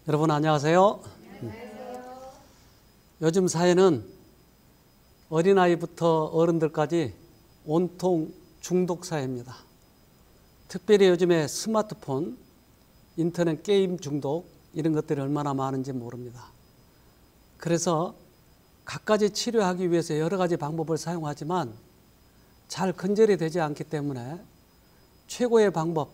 여러분 안녕하세요. 요즘 사회는 어린아이부터 어른들까지 온통 중독 사회입니다. 특별히 요즘에 스마트폰, 인터넷 게임 중독 이런 것들이 얼마나 많은지 모릅니다. 그래서 갖가지 치료하기 위해서 여러 가지 방법을 사용하지만 잘 근절이 되지 않기 때문에 최고의 방법,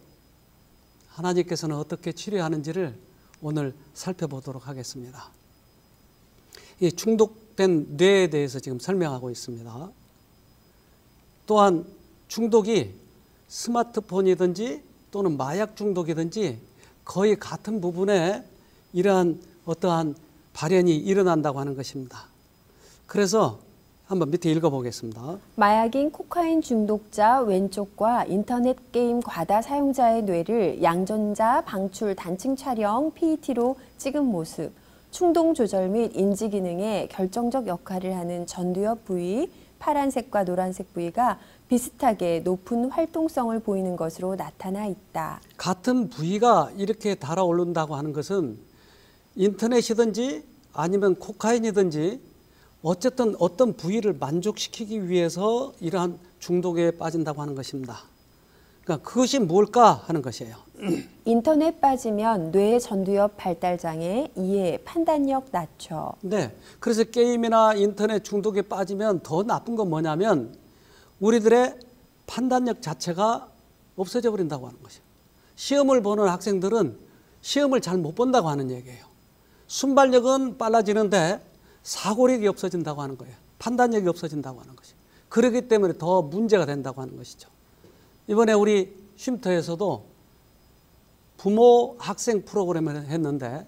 하나님께서는 어떻게 치료하는지를 오늘 살펴보도록 하겠습니다. 이 중독된 뇌에 대해서 지금 설명하고 있습니다. 또한 중독이 스마트폰이든지 또는 마약 중독이든지 거의 같은 부분에 이러한 어떠한 발현이 일어난다고 하는 것입니다. 그래서 한번 밑에 읽어보겠습니다. 마약인 코카인 중독자 왼쪽과 인터넷 게임 과다 사용자의 뇌를 양전자 방출 단층 촬영 PET로 찍은 모습, 충동 조절 및 인지 기능에 결정적 역할을 하는 전두엽 부위, 파란색과 노란색 부위가 비슷하게 높은 활동성을 보이는 것으로 나타나 있다. 같은 부위가 이렇게 달아오른다고 하는 것은 인터넷이든지 아니면 코카인이든지 어쨌든 어떤 부위를 만족시키기 위해서 이러한 중독에 빠진다고 하는 것입니다. 그러니까 그것이 뭘까 하는 것이에요. 인터넷 빠지면 뇌 전두엽 발달 장애, 이해, 판단력 낮춰. 네, 그래서 게임이나 인터넷 중독에 빠지면 더 나쁜 건 뭐냐면 우리들의 판단력 자체가 없어져 버린다고 하는 것이에요. 시험을 보는 학생들은 시험을 잘 못 본다고 하는 얘기예요. 순발력은 빨라지는데 사고력이 없어진다고 하는 거예요. 판단력이 없어진다고 하는 것이에요. 그렇기 때문에 더 문제가 된다고 하는 것이죠. 이번에 우리 쉼터에서도 부모 학생 프로그램을 했는데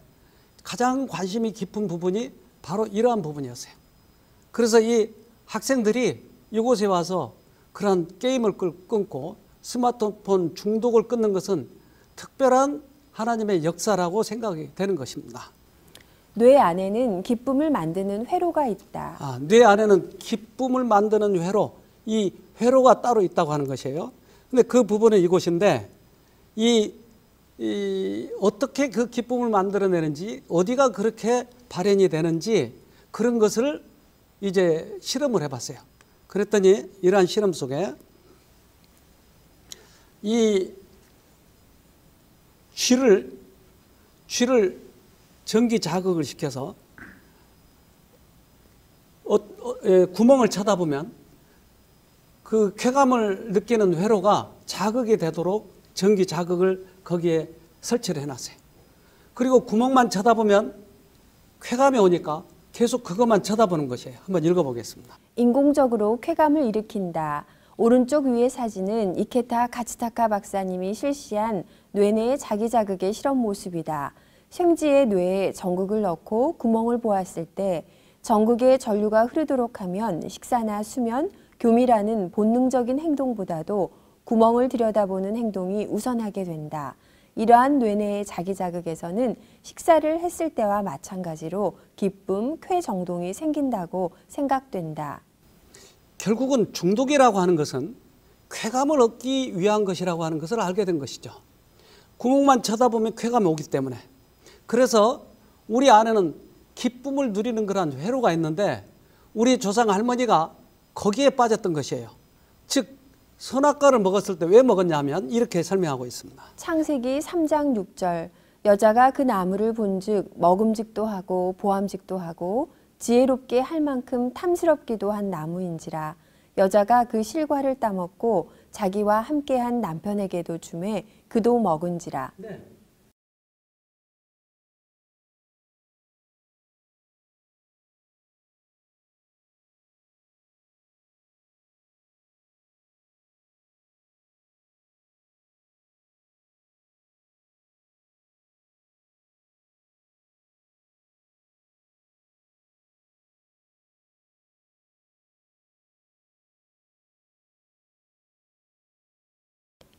가장 관심이 깊은 부분이 바로 이러한 부분이었어요. 그래서 이 학생들이 이곳에 와서 그런 게임을 끊고 스마트폰 중독을 끊는 것은 특별한 하나님의 역사라고 생각이 되는 것입니다. 뇌 안에는 기쁨을 만드는 회로가 있다. 뇌 안에는 기쁨을 만드는 회로, 이 회로가 따로 있다고 하는 것이에요. 근데 그 부분은 이곳인데 어떻게 그 기쁨을 만들어내는지, 어디가 그렇게 발현이 되는지 그런 것을 이제 실험을 해봤어요. 그랬더니 이러한 실험 속에 이 쥐를 전기 자극을 시켜서 구멍을 쳐다보면 그 쾌감을 느끼는 회로가 자극이 되도록 전기 자극을 거기에 설치를 해놨어요. 그리고 구멍만 쳐다보면 쾌감이 오니까 계속 그것만 쳐다보는 것이에요. 한번 읽어보겠습니다. 인공적으로 쾌감을 일으킨다. 오른쪽 위의 사진은 이케타 카츠타카 박사님이 실시한 뇌내의 자기 자극의 실험 모습이다. 생쥐의 뇌에 전극을 넣고 구멍을 보았을 때 전극에 전류가 흐르도록 하면 식사나 수면, 교미라는 본능적인 행동보다도 구멍을 들여다보는 행동이 우선하게 된다. 이러한 뇌내의 자기 자극에서는 식사를 했을 때와 마찬가지로 기쁨, 쾌 정동이 생긴다고 생각된다. 결국은 중독이라고 하는 것은 쾌감을 얻기 위한 것이라고 하는 것을 알게 된 것이죠. 구멍만 쳐다보면 쾌감이 오기 때문에. 그래서 우리 안에는 기쁨을 누리는 그런 회로가 있는데 우리 조상 할머니가 거기에 빠졌던 것이에요. 즉 선악과를 먹었을 때 왜 먹었냐면 이렇게 설명하고 있습니다. 창세기 3장 6절 여자가 그 나무를 본즉 먹음직도 하고 보암직도 하고 지혜롭게 할 만큼 탐스럽기도 한 나무인지라 여자가 그 실과를 따먹고 자기와 함께한 남편에게도 주매 그도 먹은지라. 네.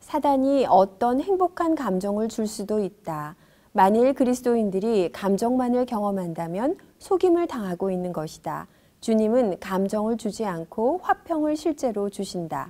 사단이 어떤 행복한 감정을 줄 수도 있다. 만일 그리스도인들이 감정만을 경험한다면 속임을 당하고 있는 것이다. 주님은 감정을 주지 않고 화평을 실제로 주신다.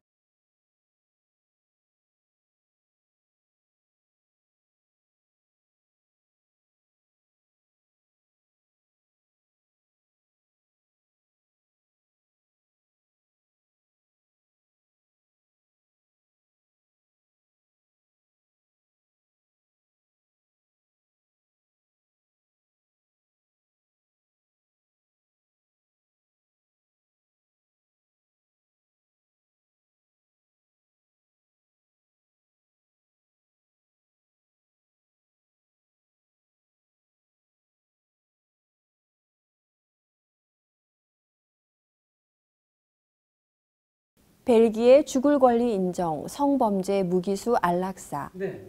벨기에 죽을 권리 인정, 성범죄 무기수 안락사. 네.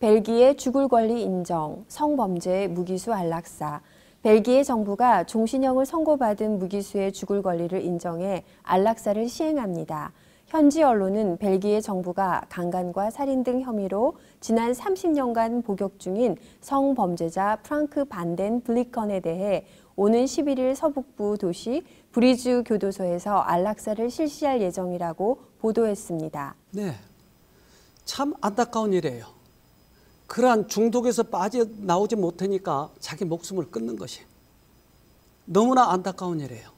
벨기에 죽을 권리 인정, 성범죄 무기수 안락사. 벨기에 정부가 종신형을 선고받은 무기수의 죽을 권리를 인정해 안락사를 시행합니다. 현지 언론은 벨기에 정부가 강간과 살인 등 혐의로 지난 30년간 복역 중인 성범죄자 프랑크 반덴 블리컨에 대해 오는 11일 서북부 도시 브리즈 교도소에서 안락사를 실시할 예정이라고 보도했습니다. 네. 참 안타까운 일이에요. 그러한 중독에서 빠져나오지 못하니까 자기 목숨을 끊는 것이 너무나 안타까운 일이에요.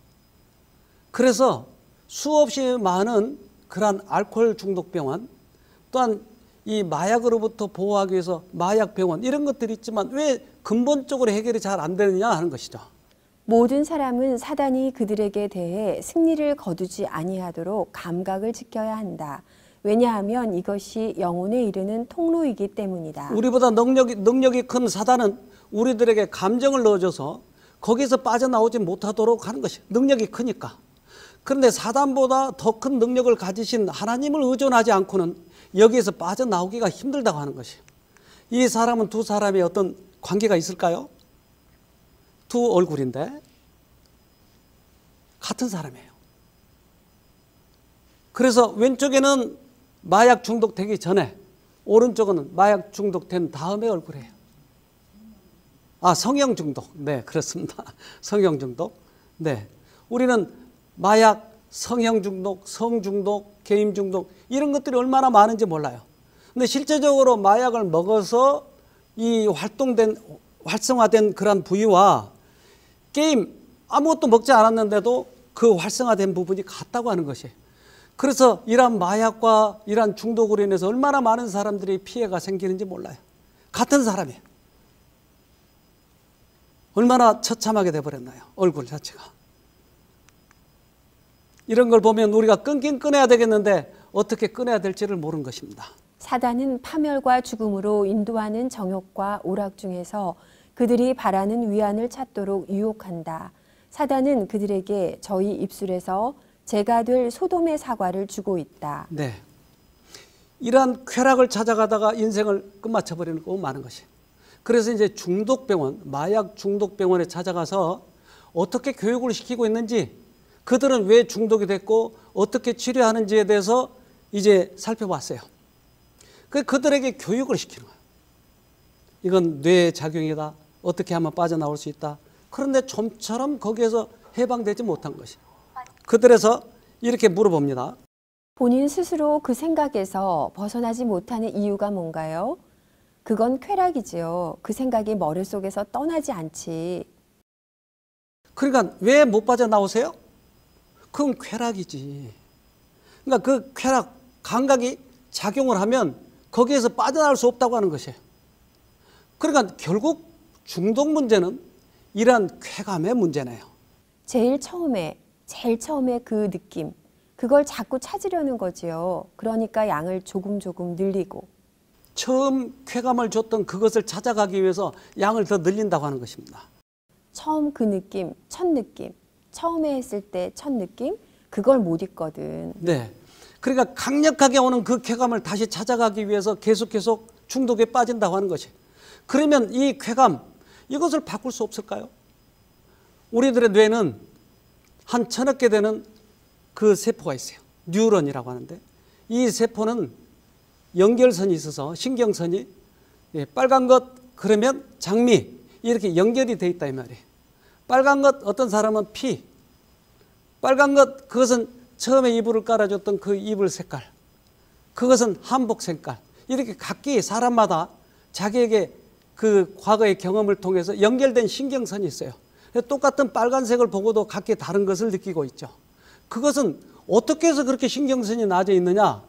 그래서 수없이 많은 그러한 알코올 중독 병원, 또한 이 마약으로부터 보호하기 위해서 마약 병원 이런 것들이 있지만 왜 근본적으로 해결이 잘 안 되느냐 하는 것이죠. 모든 사람은 사단이 그들에게 대해 승리를 거두지 아니하도록 감각을 지켜야 한다. 왜냐하면 이것이 영혼에 이르는 통로이기 때문이다. 우리보다 능력이 큰 사단은 우리들에게 감정을 넣어줘서 거기서 빠져나오지 못하도록 하는 것이 능력이 크니까. 그런데 사단보다 더 큰 능력을 가지신 하나님을 의존하지 않고는 여기에서 빠져나오기가 힘들다고 하는 것이. 이 사람은 두 사람의 어떤 관계가 있을까요? 두 얼굴인데 같은 사람이에요. 그래서 왼쪽에는 마약 중독되기 전에, 오른쪽은 마약 중독된 다음의 얼굴이에요. 성형 중독. 네, 그렇습니다. 성형 중독. 네. 우리는 마약, 성형 중독, 성 중독, 게임 중독 이런 것들이 얼마나 많은지 몰라요. 근데 실제적으로 마약을 먹어서 이 활성화된 그런 부위와 게임 아무것도 먹지 않았는데도 그 활성화된 부분이 같다고 하는 것이. 그래서 이러한 마약과 이러한 중독으로 인해서 얼마나 많은 사람들이 피해가 생기는지 몰라요. 같은 사람이에요. 얼마나 처참하게 돼버렸나요? 얼굴 자체가. 이런 걸 보면 우리가 끊긴 끊어야 되겠는데 어떻게 끊어야 될지를 모르는 것입니다. 사단은 파멸과 죽음으로 인도하는 정욕과 오락 중에서 그들이 바라는 위안을 찾도록 유혹한다. 사단은 그들에게 저희 입술에서 제가 될 소돔의 사과를 주고 있다. 네. 이러한 쾌락을 찾아가다가 인생을 끝마쳐버리는 거 많은 것이. 그래서 이제 중독병원, 마약 중독병원에 찾아가서 어떻게 교육을 시키고 있는지, 그들은 왜 중독이 됐고 어떻게 치료하는지에 대해서 이제 살펴봤어요. 그들에게 교육을 시키는 거예요. 이건 뇌의 작용이다. 어떻게 하면 빠져나올 수 있다. 그런데 좀처럼 거기에서 해방되지 못한 것이. 그들에서 이렇게 물어봅니다. 본인 스스로 그 생각에서 벗어나지 못하는 이유가 뭔가요? 그건 쾌락이지요. 그 생각이 머릿속에서 떠나지 않지. 그러니까 왜 못 빠져나오세요? 그건 쾌락이지. 그러니까 그 쾌락, 감각이 작용을 하면 거기에서 빠져나올 수 없다고 하는 것이에요. 그러니까 결국 중독 문제는 이러한 쾌감의 문제네요. 제일 처음에 그 느낌, 그걸 자꾸 찾으려는 거지요. 그러니까 양을 조금 늘리고. 처음 쾌감을 줬던 그것을 찾아가기 위해서 양을 더 늘린다고 하는 것입니다. 처음 그 느낌, 첫 느낌, 처음에 했을 때 첫 느낌, 그걸 못 잊거든. 네. 그러니까 강력하게 오는 그 쾌감을 다시 찾아가기 위해서 계속 중독에 빠진다고 하는 것이. 그러면 이 쾌감, 이것을 바꿀 수 없을까요? 우리들의 뇌는 한 1000억 개 되는 그 세포가 있어요. 뉴런이라고 하는데, 이 세포는 연결선이 있어서 신경선이 빨간 것 그러면 장미 이렇게 연결이 돼 있다 이 말이에요. 빨간 것 어떤 사람은 피, 빨간 것 그것은 처음에 이불을 깔아줬던 그 이불 색깔, 그것은 한복 색깔, 이렇게 각기 사람마다 자기에게 그 과거의 경험을 통해서 연결된 신경선이 있어요. 똑같은 빨간색을 보고도 각기 다른 것을 느끼고 있죠. 그것은 어떻게 해서 그렇게 신경선이 나져 있느냐?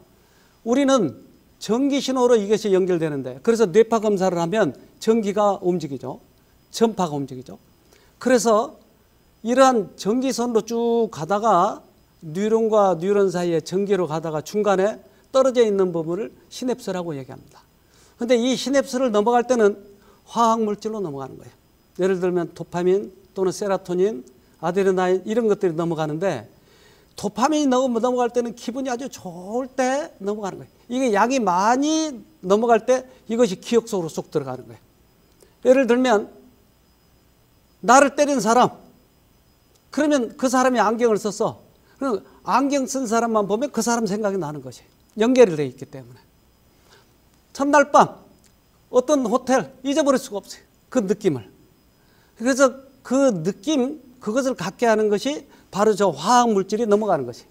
우리는 전기 신호로 이것이 연결되는데, 그래서 뇌파 검사를 하면 전기가 움직이죠. 전파가 움직이죠. 그래서 이러한 전기선으로 쭉 가다가 뉴런과 뉴런 사이에 전기로 가다가 중간에 떨어져 있는 부분을 시냅스라고 얘기합니다. 그런데 이 시냅스를 넘어갈 때는 화학물질로 넘어가는 거예요. 예를 들면 도파민 또는 세로토닌, 아드레날린 이런 것들이 넘어가는데 도파민이 넘어갈 때는 기분이 아주 좋을 때 넘어가는 거예요. 이게 양이 많이 넘어갈 때 이것이 기억 속으로 쏙 들어가는 거예요. 예를 들면 나를 때린 사람, 그러면 그 사람이 안경을 썼어. 그럼 안경 쓴 사람만 보면 그 사람 생각이 나는 것이 연결이 되어 있기 때문에. 첫날 밤 어떤 호텔 잊어버릴 수가 없어요. 그 느낌을. 그래서 그 느낌, 그것을 갖게 하는 것이 바로 저 화학물질이 넘어가는 것이.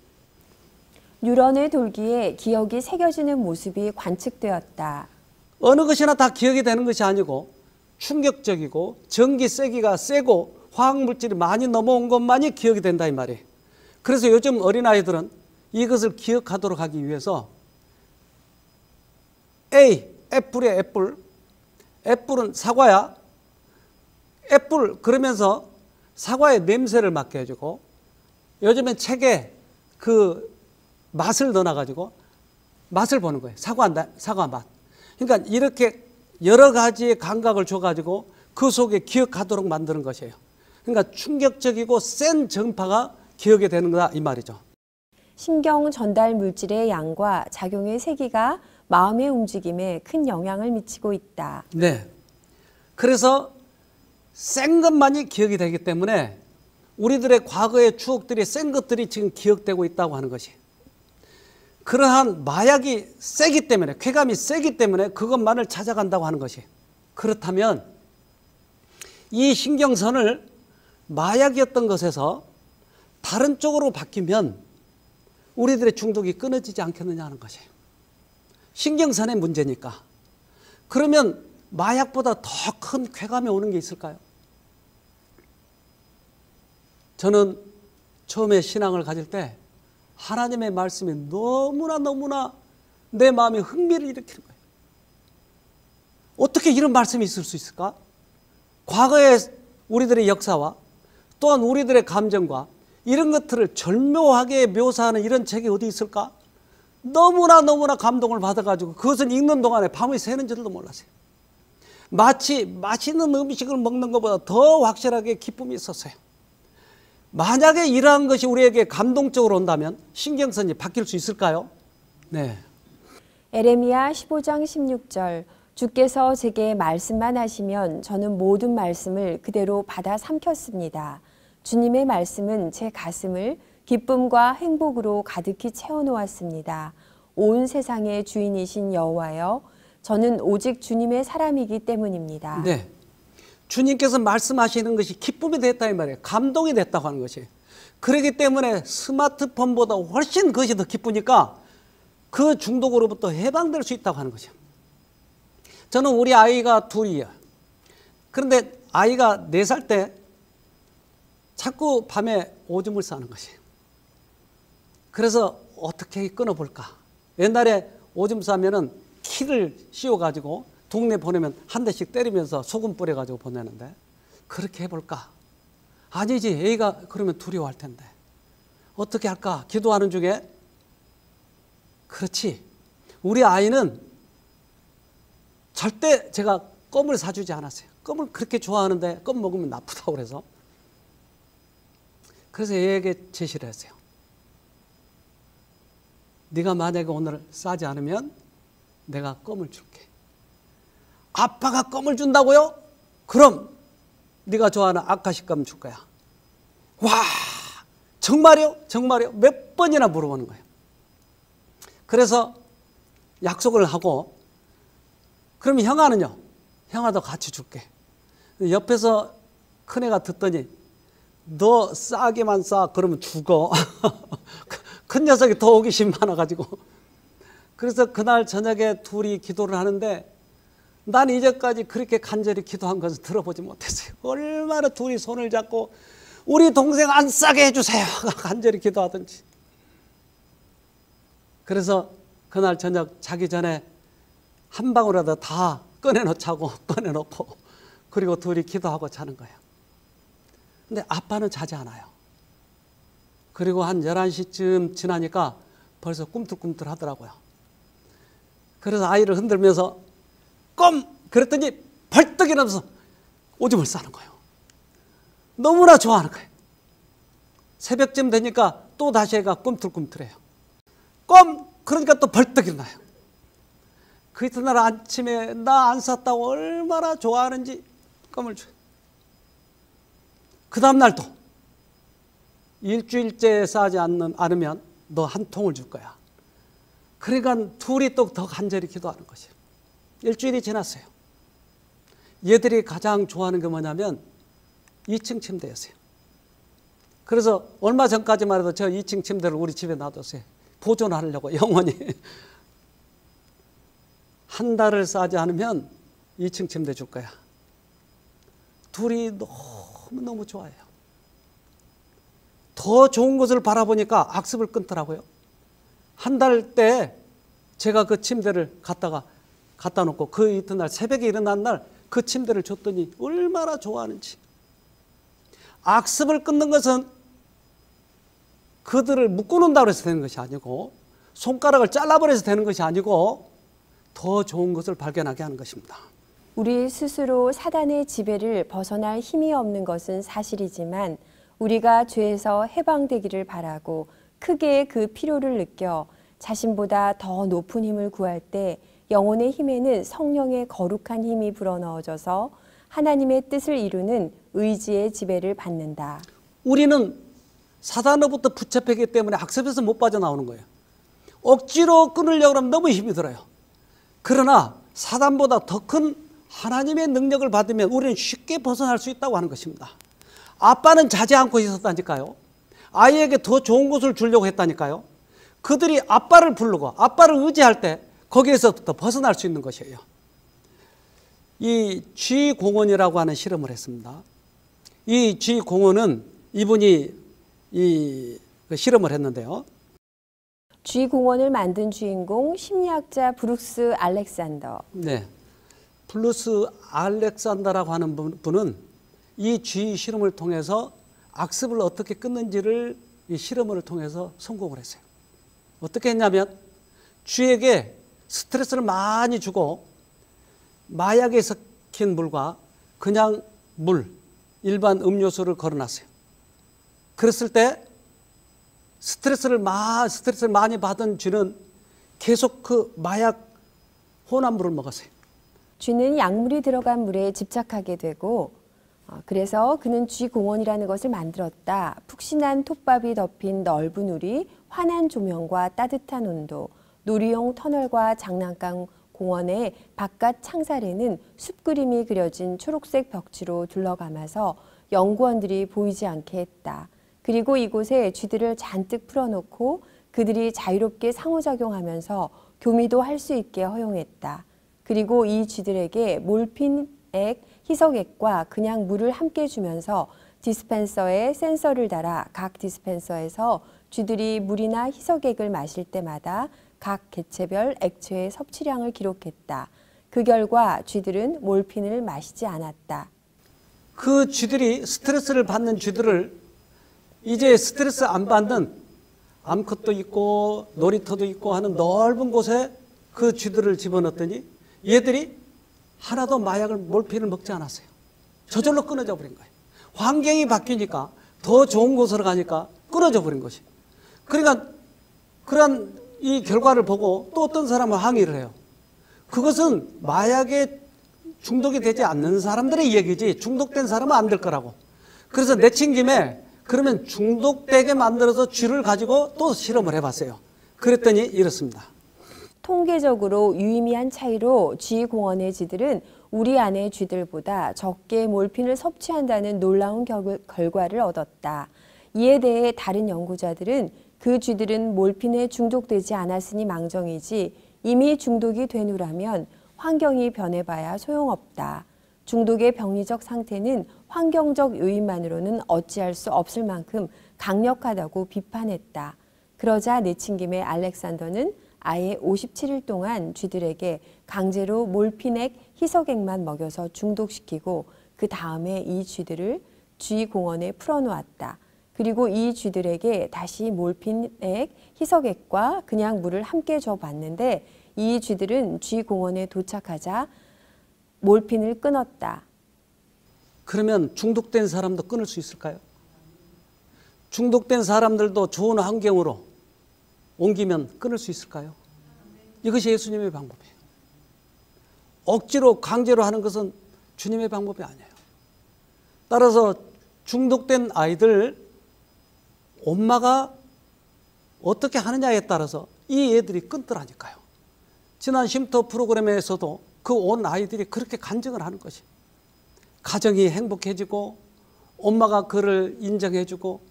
뉴런의 돌기에 기억이 새겨지는 모습이 관측되었다. 어느 것이나 다 기억이 되는 것이 아니고 충격적이고 전기 세기가 세고 화학물질이 많이 넘어온 것만이 기억이 된다 이 말이에요. 그래서 요즘 어린아이들은 이것을 기억하도록 하기 위해서 애플이야 애플. 애플은 사과야. 애플 그러면서 사과의 냄새를 맡게 해주고 요즘엔 책에 그 맛을 넣어놔가지고 맛을 보는 거예요. 사과 맛. 그러니까 이렇게 여러 가지의 감각을 줘가지고 그 속에 기억하도록 만드는 것이에요. 그러니까 충격적이고 센 전파가 기억이 되는 거다 이 말이죠. 신경 전달 물질의 양과 작용의 세기가 마음의 움직임에 큰 영향을 미치고 있다. 네. 그래서 센 것만이 기억이 되기 때문에 우리들의 과거의 추억들이 센 것들이 지금 기억되고 있다고 하는 것이. 그러한 마약이 세기 때문에 쾌감이 세기 때문에 그것만을 찾아간다고 하는 것이. 그렇다면 이 신경선을 마약이었던 것에서 다른 쪽으로 바뀌면 우리들의 중독이 끊어지지 않겠느냐 하는 것이에요. 신경선의 문제니까. 그러면 마약보다 더 큰 쾌감이 오는 게 있을까요? 저는 처음에 신앙을 가질 때 하나님의 말씀이 너무나 내 마음에 흥미를 일으키는 거예요. 어떻게 이런 말씀이 있을 수 있을까? 과거의 우리들의 역사와 또한 우리들의 감정과 이런 것들을 절묘하게 묘사하는 이런 책이 어디 있을까? 너무나 감동을 받아가지고 그것을 읽는 동안에 밤이 새는 줄도 몰랐어요. 마치 맛있는 음식을 먹는 것보다 더 확실하게 기쁨이 있었어요. 만약에 이러한 것이 우리에게 감동적으로 온다면 신경선이 바뀔 수 있을까요? 네. 에레미야 15장 16절 주께서 제게 말씀만 하시면 저는 모든 말씀을 그대로 받아 삼켰습니다. 주님의 말씀은 제 가슴을 기쁨과 행복으로 가득히 채워놓았습니다. 온 세상의 주인이신 여호와여, 저는 오직 주님의 사람이기 때문입니다. 네. 주님께서 말씀하시는 것이 기쁨이 됐다 이 말이에요. 감동이 됐다고 하는 것이. 그렇기 때문에 스마트폰보다 훨씬 그것이 더 기쁘니까 그 중독으로부터 해방될 수 있다고 하는 거죠. 저는 우리 아이가 둘이에요. 그런데 아이가 4살 때 자꾸 밤에 오줌을 싸는 것이에요. 그래서 어떻게 끊어볼까? 옛날에 오줌 싸면은 키를 씌워가지고 동네 보내면 한 대씩 때리면서 소금 뿌려가지고 보내는데 그렇게 해볼까? 아니지, 애가 그러면 두려워할 텐데 어떻게 할까? 기도하는 중에 그렇지, 우리 아이는 절대 제가 껌을 사주지 않았어요. 껌을 그렇게 좋아하는데 껌 먹으면 나쁘다고 그래서 애에게 제시를 했어요. 네가 만약에 오늘 싸지 않으면 내가 껌을 줄게. 아빠가 껌을 준다고요? 그럼 네가 좋아하는 아카시껌 줄 거야. 와, 정말요? 정말요? 몇 번이나 물어보는 거예요. 그래서 약속을 하고, 그럼 형아는요? 형아도 같이 줄게. 옆에서 큰애가 듣더니 너 싸기만 싸 그러면 죽어. 큰 녀석이 더 호기심 많아가지고. 그래서 그날 저녁에 둘이 기도를 하는데 난 이제까지 그렇게 간절히 기도한 것을 들어보지 못했어요. 얼마나 둘이 손을 잡고 우리 동생 안 싸게 해주세요 간절히 기도하든지. 그래서 그날 저녁 자기 전에 한 방울이라도 다 꺼내놓자고 꺼내놓고 그리고 둘이 기도하고 자는 거예요. 근데 아빠는 자지 않아요. 그리고 한 11시쯤 지나니까 벌써 꿈틀꿈틀 하더라고요. 그래서 아이를 흔들면서 꼼! 그랬더니 벌떡 일어나서 오줌을 싸는 거예요. 너무나 좋아하는 거예요. 새벽쯤 되니까 또 다시 애가 꿈틀꿈틀해요. 꼼! 그러니까 또 벌떡 일어나요. 그 이튿날 아침에 나 안 쌌다고 얼마나 좋아하는지 껌을 줘요. 그 다음날 또 일주일째 싸지 않으면 너 한 통을 줄 거야. 그러니까 둘이 또 더 간절히 기도하는 것이에요. 일주일이 지났어요. 얘들이 가장 좋아하는 게 뭐냐면 2층 침대였어요. 그래서 얼마 전까지만 해도 저 2층 침대를 우리 집에 놔뒀어요. 보존하려고 영원히. 한 달을 싸지 않으면 2층 침대 줄 거야. 둘이 너무너무 좋아해요. 더 좋은 것을 바라보니까 악습을 끊더라고요. 한 달 때 제가 그 침대를 갖다 놓고 그 이튿날 새벽에 일어난 날 그 침대를 줬더니 얼마나 좋아하는지. 악습을 끊는 것은 그들을 묶어놓는다고 해서 되는 것이 아니고 손가락을 잘라버려서 되는 것이 아니고 더 좋은 것을 발견하게 하는 것입니다. 우리 스스로 사단의 지배를 벗어날 힘이 없는 것은 사실이지만 우리가 죄에서 해방되기를 바라고 크게 그 필요를 느껴 자신보다 더 높은 힘을 구할 때 영혼의 힘에는 성령의 거룩한 힘이 불어넣어져서 하나님의 뜻을 이루는 의지의 지배를 받는다. 우리는 사단으로부터 붙잡히기 때문에 악습에서 못 빠져나오는 거예요. 억지로 끊으려고 하면 너무 힘이 들어요. 그러나 사단보다 더 큰 하나님의 능력을 받으면 우리는 쉽게 벗어날 수 있다고 하는 것입니다. 아빠는 자지 않고 있었다니까요. 아이에게 더 좋은 것을 주려고 했다니까요. 그들이 아빠를 부르고 아빠를 의지할 때 거기에서부터 벗어날 수 있는 것이에요. 이 G공원이라고 하는 실험을 했습니다. 이 G공원은 이분이 그 실험을 했는데요. G공원을 만든 주인공 심리학자 브룩스 알렉산더. 네, 브루스 알렉산더라고 하는 분은 이 G 실험을 통해서 악습을 어떻게 끊는지를 이 실험을 통해서 성공을 했어요. 어떻게 했냐면 쥐에게 스트레스를 많이 주고 마약에 섞인 물과 그냥 물, 일반 음료수를 걸어놨어요. 그랬을 때 스트레스를 많이 받은 쥐는 계속 그 마약 혼합 물을 먹었어요. 쥐는 약물이 들어간 물에 집착하게 되고 그래서 그는 쥐공원이라는 것을 만들었다. 푹신한 톱밥이 덮인 넓은 우리, 환한 조명과 따뜻한 온도, 놀이용 터널과 장난감 공원의 바깥 창살에는 숲 그림이 그려진 초록색 벽지로 둘러감아서 연구원들이 보이지 않게 했다. 그리고 이곳에 쥐들을 잔뜩 풀어놓고 그들이 자유롭게 상호작용하면서 교미도 할 수 있게 허용했다. 그리고 이 쥐들에게 몰핀액, 희석액과 그냥 물을 함께 주면서 디스펜서에 센서를 달아 각 디스펜서에서 쥐들이 물이나 희석액을 마실 때마다 각 개체별 액체의 섭취량을 기록했다. 그 결과 쥐들은 몰핀을 마시지 않았다. 그 쥐들이 스트레스를 받는 쥐들을 이제 스트레스 안 받는 암컷도 있고 놀이터도 있고 하는 넓은 곳에 그 쥐들을 집어넣었더니 얘들이 하나도 마약을 몰핀을 먹지 않았어요. 저절로 끊어져 버린 거예요. 환경이 바뀌니까 더 좋은 곳으로 가니까 끊어져 버린 것이. 그러니까 그런 이 결과를 보고 또 어떤 사람은 항의를 해요. 그것은 마약에 중독이 되지 않는 사람들의 얘기지 중독된 사람은 안 될 거라고. 그래서 내친 김에 그러면 중독되게 만들어서 쥐를 가지고 또 실험을 해봤어요. 그랬더니 이렇습니다. 통계적으로 유의미한 차이로 쥐공원의 쥐들은 우리 안의 쥐들보다 적게 몰핀을 섭취한다는 놀라운 결과를 얻었다. 이에 대해 다른 연구자들은 그 쥐들은 몰핀에 중독되지 않았으니 망정이지 이미 중독이 된 후라면 환경이 변해봐야 소용없다. 중독의 병리적 상태는 환경적 요인만으로는 어찌할 수 없을 만큼 강력하다고 비판했다. 그러자 내친 김에 알렉산더는 아예 57일 동안 쥐들에게 강제로 몰핀액, 희석액만 먹여서 중독시키고 그 다음에 이 쥐들을 쥐공원에 풀어놓았다. 그리고 이 쥐들에게 다시 몰핀액, 희석액과 그냥 물을 함께 줘봤는데 이 쥐들은 쥐 공원에 도착하자 몰핀을 끊었다. 그러면 중독된 사람도 끊을 수 있을까요? 중독된 사람들도 좋은 환경으로 옮기면 끊을 수 있을까요? 이것이 예수님의 방법이에요. 억지로 강제로 하는 것은 주님의 방법이 아니에요. 따라서 중독된 아이들 엄마가 어떻게 하느냐에 따라서 이 애들이 끊더라니까요. 지난 쉼터 프로그램에서도 그 온 아이들이 그렇게 간증을 하는 것이 가정이 행복해지고 엄마가 그를 인정해주고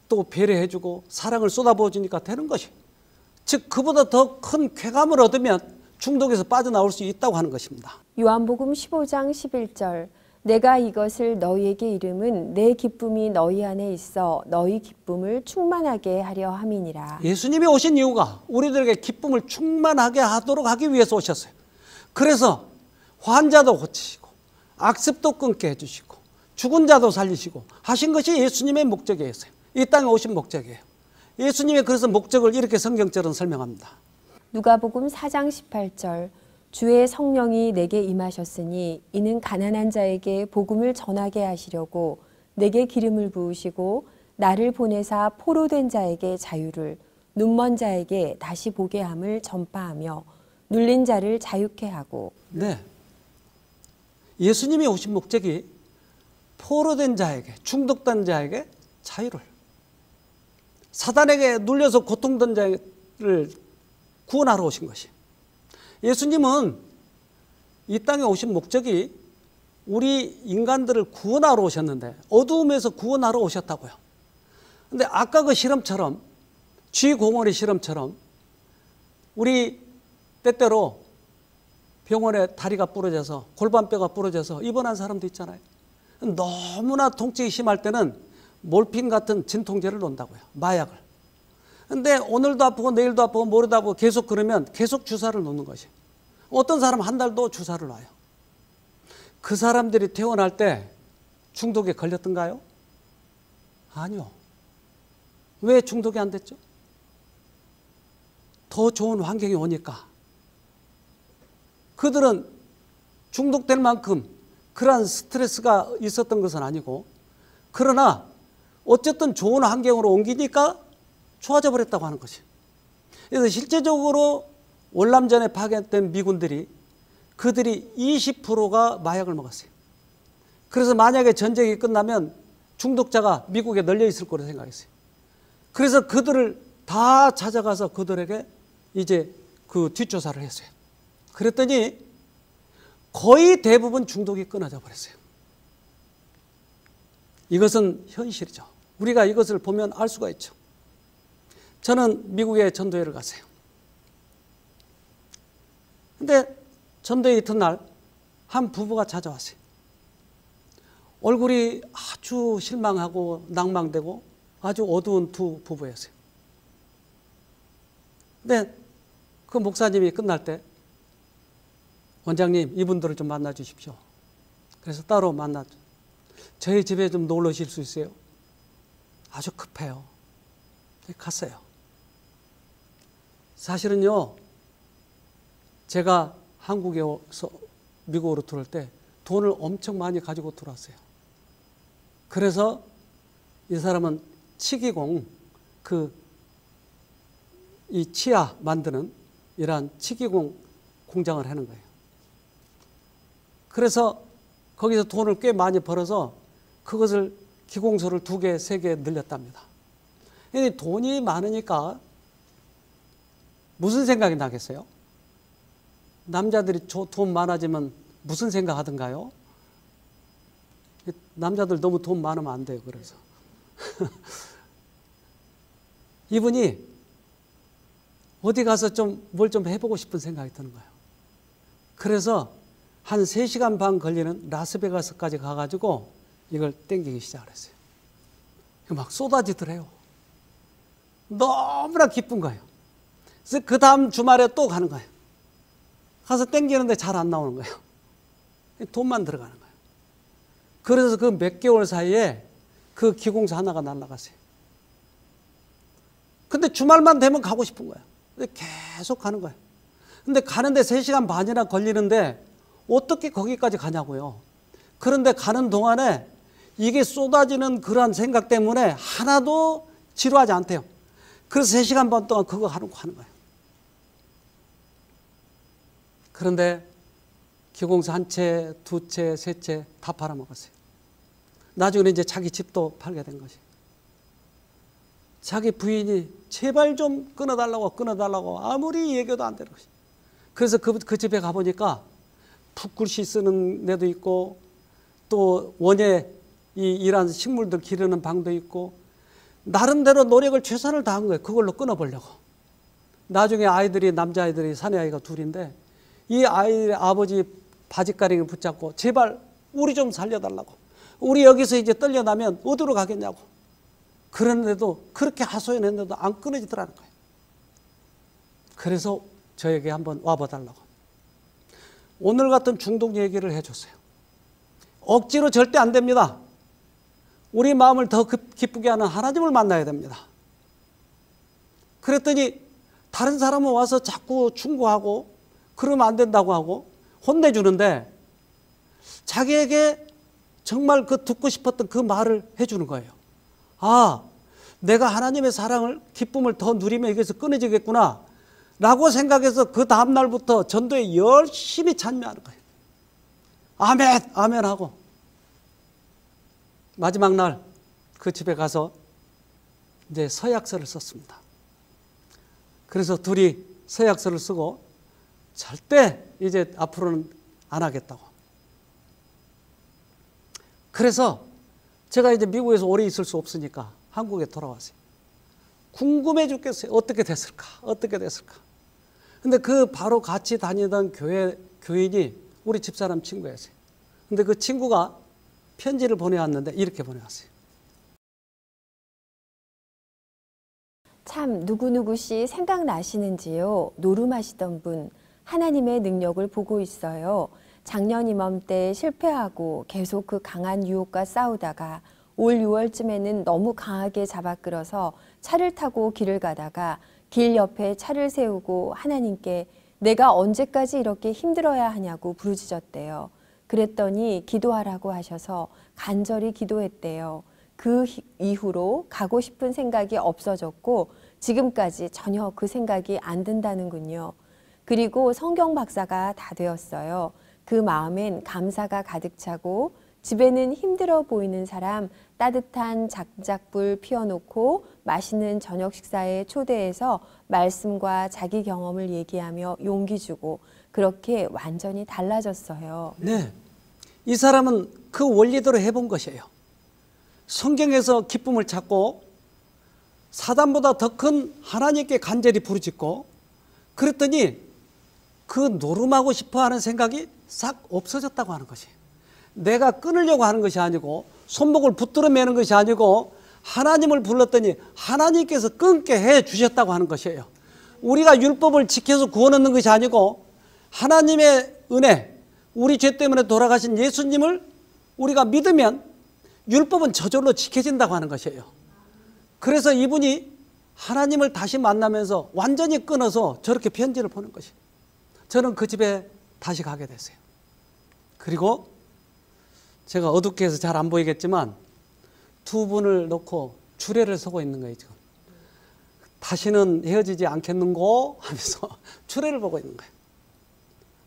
또 배려해주고 사랑을 쏟아부어주니까 되는 것이, 즉 그보다 더 큰 쾌감을 얻으면 중독에서 빠져나올 수 있다고 하는 것입니다. 요한복음 15장 11절 내가 이것을 너희에게 이름은 내 기쁨이 너희 안에 있어 너희 기쁨을 충만하게 하려 함이니라. 예수님이 오신 이유가 우리들에게 기쁨을 충만하게 하도록 하기 위해서 오셨어요. 그래서 환자도 고치시고 악습도 끊게 해주시고 죽은 자도 살리시고 하신 것이 예수님의 목적이었어요. 이 땅에 오신 목적이에요. 예수님이 그래서 목적을 이렇게 성경처럼 설명합니다. 누가복음 4장 18절 주의 성령이 내게 임하셨으니 이는 가난한 자에게 복음을 전하게 하시려고 내게 기름을 부으시고 나를 보내사 포로된 자에게 자유를 눈먼 자에게 다시 보게 함을 전파하며 눌린 자를 자유케 하고. 네, 예수님이 오신 목적이 포로된 자에게, 중독된 자에게 자유를, 사단에게 눌려서 고통된 자를 구원하러 오신 것이. 예수님은 이 땅에 오신 목적이 우리 인간들을 구원하러 오셨는데 어두움에서 구원하러 오셨다고요. 근데 아까 그 실험처럼, 쥐공원의 실험처럼 우리 때때로 병원에 다리가 부러져서 골반뼈가 부러져서 입원한 사람도 있잖아요. 너무나 통증이 심할 때는 몰핀 같은 진통제를 놓는다고요. 마약을. 근데 오늘도 아프고 내일도 아프고 모레도 아프고 계속 그러면 계속 주사를 놓는 것이. 어떤 사람 한 달도 주사를 놔요. 그 사람들이 퇴원할 때 중독에 걸렸던가요? 아니요. 왜 중독이 안 됐죠? 더 좋은 환경이 오니까. 그들은 중독될 만큼 그러한 스트레스가 있었던 것은 아니고, 그러나 어쨌든 좋은 환경으로 옮기니까 좋아져 버렸다고 하는 것이. 그래서 실제적으로 월남전에 파견된 미군들이 그들이 20%가 마약을 먹었어요. 그래서 만약에 전쟁이 끝나면 중독자가 미국에 널려 있을 거로 생각했어요. 그래서 그들을 다 찾아가서 그들에게 이제 그 뒷조사를 했어요. 그랬더니 거의 대부분 중독이 끊어져 버렸어요. 이것은 현실이죠. 우리가 이것을 보면 알 수가 있죠. 저는 미국에 전도회를 갔어요. 근데 전도회 이튿날 한 부부가 찾아왔어요. 얼굴이 아주 실망하고 낭망되고 아주 어두운 두 부부였어요. 근데 그 목사님이 끝날 때 원장님, 이분들을 좀 만나 주십시오. 그래서 따로 만났죠. 저희 집에 좀 놀러 오실 수 있어요? 아주 급해요. 갔어요. 사실은요, 제가 한국에서 미국으로 들어올 때 돈을 엄청 많이 가지고 들어왔어요. 그래서 이 사람은 치기공, 이 치아 만드는 이러한 치기공 공장을 하는 거예요. 그래서 거기서 돈을 꽤 많이 벌어서 그것을 기공소를 2개, 3개 늘렸답니다. 돈이 많으니까 무슨 생각이 나겠어요? 남자들이 돈 많아지면 무슨 생각 하던가요? 남자들 너무 돈 많으면 안 돼요. 그래서 이분이 어디 가서 뭘 좀 해보고 싶은 생각이 드는 거예요. 그래서 한 3시간 반 걸리는 라스베가스까지 가가지고 이걸 땡기기 시작을 했어요. 막 쏟아지더래요. 너무나 기쁜 거예요. 그래서 그 다음 주말에 또 가는 거예요. 가서 땡기는데 잘 안 나오는 거예요. 돈만 들어가는 거예요. 그래서 그 몇 개월 사이에 그 기공사 하나가 날아갔어요. 근데 주말만 되면 가고 싶은 거야. 근데 계속 가는 거야. 근데 가는데 3시간 반이나 걸리는데 어떻게 거기까지 가냐고요. 그런데 가는 동안에 이게 쏟아지는 그러한 생각 때문에 하나도 지루하지 않대요. 그래서 3시간 반 동안 그거 하는 거예요. 그런데 기공사 한 채, 2채, 3채 다 팔아먹었어요. 나중에 이제 자기 집도 팔게 된 것이. 자기 부인이 제발 좀 끊어달라고 아무리 얘기해도 안 되는 것이. 그래서 그 집에 가보니까 붓글씨 쓰는 데도 있고 또 원예 이런 식물들 기르는 방도 있고 나름대로 노력을 최선을 다한 거예요. 그걸로 끊어보려고. 나중에 아이들이 남자아이들이 사내아이가 2인데 이 아이의 아버지 바지가랑이를 붙잡고 제발 우리 좀 살려달라고. 우리 여기서 이제 떨려나면 어디로 가겠냐고. 그런데도 그렇게 하소연했는데도 안 끊어지더라는 거예요. 그래서 저에게 한번 와봐달라고. 오늘 같은 중독 얘기를 해줬어요. 억지로 절대 안 됩니다. 우리 마음을 더 기쁘게 하는 하나님을 만나야 됩니다. 그랬더니 다른 사람은 와서 자꾸 충고하고 그러면 안 된다고 하고 혼내주는데 자기에게 정말 그 듣고 싶었던 그 말을 해주는 거예요. 아, 내가 하나님의 사랑을 기쁨을 더 누리면 여기서 끊어지겠구나 라고 생각해서 그 다음날부터 전도에 열심히 참여하는 거예요. 아멘 아멘 하고 마지막 날 그 집에 가서 이제 서약서를 썼습니다. 그래서 둘이 서약서를 쓰고 절대 이제 앞으로는 안 하겠다고. 그래서 제가 이제 미국에서 오래 있을 수 없으니까 한국에 돌아왔어요. 궁금해 죽겠어요. 어떻게 됐을까? 근데 그 바로 같이 다니던 교인이 우리 집사람 친구였어요. 근데 그 친구가 편지를 보내왔는데 이렇게 보내왔어요. 참 누구누구씨 생각나시는지요? 노름하시던 분 하나님의 능력을 보고 있어요. 작년 이맘때 실패하고 계속 그 강한 유혹과 싸우다가 올 6월쯤에는 너무 강하게 잡아끌어서 차를 타고 길을 가다가 길 옆에 차를 세우고 하나님께 내가 언제까지 이렇게 힘들어야 하냐고 부르짖었대요. 그랬더니 기도하라고 하셔서 간절히 기도했대요. 그 이후로 가고 싶은 생각이 없어졌고 지금까지 전혀 그 생각이 안 든다는군요. 그리고 성경 박사가 다 되었어요. 그 마음엔 감사가 가득 차고 집에는 힘들어 보이는 사람 따뜻한 작작불 피워놓고 맛있는 저녁 식사에 초대해서 말씀과 자기 경험을 얘기하며 용기 주고 그렇게 완전히 달라졌어요. 네, 이 사람은 그 원리대로 해본 것이에요. 성경에서 기쁨을 찾고 사단보다 더 큰 하나님께 간절히 부르짖고 그랬더니 그 노름하고 싶어하는 생각이 싹 없어졌다고 하는 것이에요. 내가 끊으려고 하는 것이 아니고 손목을 붙들어 매는 것이 아니고 하나님을 불렀더니 하나님께서 끊게 해 주셨다고 하는 것이에요. 우리가 율법을 지켜서 구원 얻는 것이 아니고 하나님의 은혜, 우리 죄 때문에 돌아가신 예수님을 우리가 믿으면 율법은 저절로 지켜진다고 하는 것이에요. 그래서 이분이 하나님을 다시 만나면서 완전히 끊어서 저렇게 편지를 보낸 것이에요. 저는 그 집에 다시 가게 됐어요. 그리고 제가 어둡게 해서 잘 안 보이겠지만 두 분을 놓고 주례를 서고 있는 거예요. 지금. 다시는 헤어지지 않겠는고 하면서 주례를 보고 있는 거예요.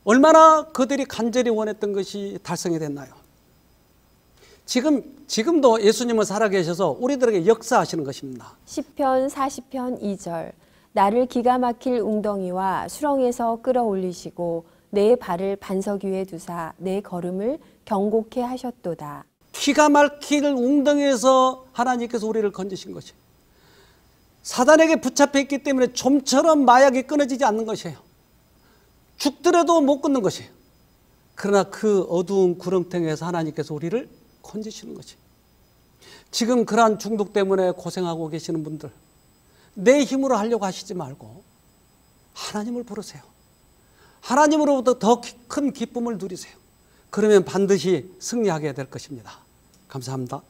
얼마나 그들이 간절히 원했던 것이 달성이 됐나요? 지금도 예수님은 살아계셔서 우리들에게 역사하시는 것입니다. 시편 40편 2절 나를 기가 막힐 웅덩이와 수렁에서 끌어올리시고 내 발을 반석 위에 두사 내 걸음을 경고케 하셨도다. 기가 막힐 웅덩이에서 하나님께서 우리를 건지신 것이에요. 사단에게 붙잡혀 있기 때문에 좀처럼 마약이 끊어지지 않는 것이에요. 죽더라도 못 끊는 것이에요. 그러나 그 어두운 구렁텅이에서 하나님께서 우리를 건지시는 것이에요. 지금 그러한 중독 때문에 고생하고 계시는 분들, 내 힘으로 하려고 하시지 말고 하나님을 부르세요. 하나님으로부터 더 큰 기쁨을 누리세요. 그러면 반드시 승리하게 될 것입니다. 감사합니다.